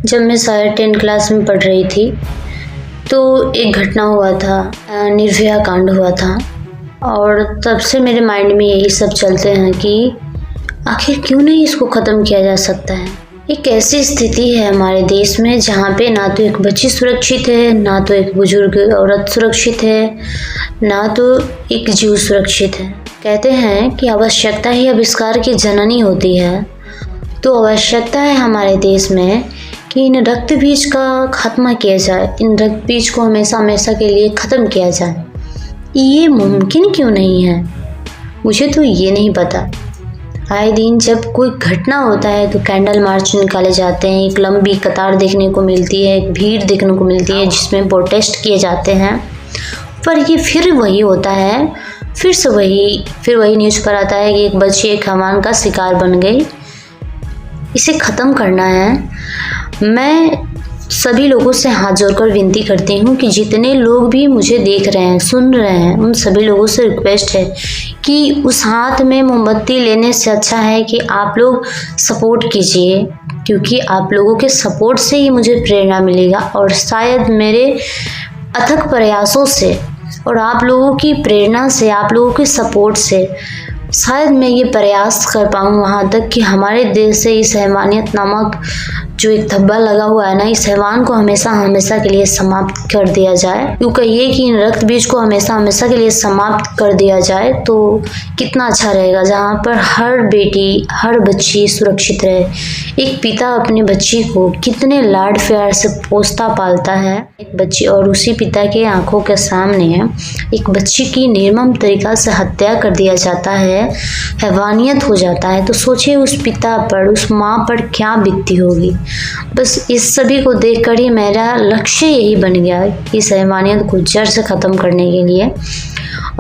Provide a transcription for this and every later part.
जब मैं शायद 10th क्लास में पढ़ रही थी तो एक घटना हुआ था, निर्भया कांड हुआ था। और तब से मेरे माइंड में यही सब चलते हैं कि आखिर क्यों नहीं इसको ख़त्म किया जा सकता है। एक ऐसी स्थिति है हमारे देश में जहाँ पे ना तो एक बच्ची सुरक्षित है, ना तो एक बुजुर्ग औरत सुरक्षित है, ना तो एक जीव सुरक्षित है। कहते हैं कि आवश्यकता ही आविष्कार की जननी होती है, तो आवश्यकता है हमारे देश में कि इन रक्त बीज का खात्मा किया जाए, इन रक्त बीज को हमेशा हमेशा के लिए ख़त्म किया जाए। ये मुमकिन क्यों नहीं है, मुझे तो ये नहीं पता। आए दिन जब कोई घटना होता है तो कैंडल मार्च निकाले जाते हैं, एक लंबी कतार देखने को मिलती है, एक भीड़ देखने को मिलती है जिसमें प्रोटेस्ट किए जाते हैं। पर ये फिर वही होता है, फिर वही न्यूज़ पर आता है कि एक बच्ची एक हैवान का शिकार बन गई। इसे ख़त्म करना है। मैं सभी लोगों से हाथ जोड़कर विनती करती हूँ कि जितने लोग भी मुझे देख रहे हैं, सुन रहे हैं, उन सभी लोगों से रिक्वेस्ट है कि उस हाथ में मोमबत्ती लेने से अच्छा है कि आप लोग सपोर्ट कीजिए, क्योंकि आप लोगों के सपोर्ट से ही मुझे प्रेरणा मिलेगा और शायद मेरे अथक प्रयासों से और आप लोगों की प्रेरणा से, आप लोगों के सपोर्ट से शायद मैं ये प्रयास कर पाऊँ वहाँ तक कि हमारे देश से इस हैवानियत नामक जो एक धब्बा लगा हुआ है ना, इस हैवान को हमेशा हमेशा के लिए समाप्त कर दिया जाए। यूँ कहिए कि इन रक्त बीज को हमेशा हमेशा के लिए समाप्त कर दिया जाए तो कितना अच्छा रहेगा, जहाँ पर हर बेटी, हर बच्ची सुरक्षित रहे। एक पिता अपने बच्ची को कितने लाड प्यार से पोसता पालता है एक बच्ची, और उसी पिता के आंखों के सामने एक बच्ची की निर्मम तरीका से हत्या कर दिया जाता है, हैवानियत हो जाता है। तो सोचिए उस पिता पर, उस माँ पर क्या बीतती होगी। बस इस सभी को देखकर ही मेरा लक्ष्य यही बन गया, इस हैवानियत को जड़ से ख़त्म करने के लिए।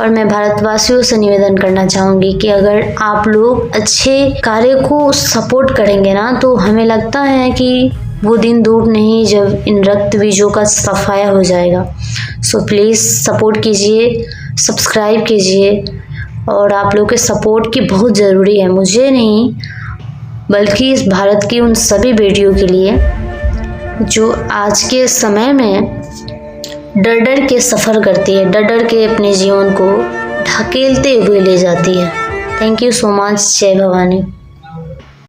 और मैं भारतवासियों से निवेदन करना चाहूँगी कि अगर आप लोग अच्छे कार्य को सपोर्ट करेंगे ना, तो हमें लगता है कि वो दिन दूर नहीं जब इन रक्त बीजों का सफाया हो जाएगा। सो प्लीज़ सपोर्ट कीजिए, सब्सक्राइब कीजिए, और आप लोग के सपोर्ट की बहुत ज़रूरी है, मुझे नहीं बल्कि इस भारत की उन सभी बेटियों के लिए जो आज के समय में डर डर के सफ़र करती है, डर डर के अपने जीवन को ढकेलते हुए ले जाती है। Thank you so much. जय भवानी।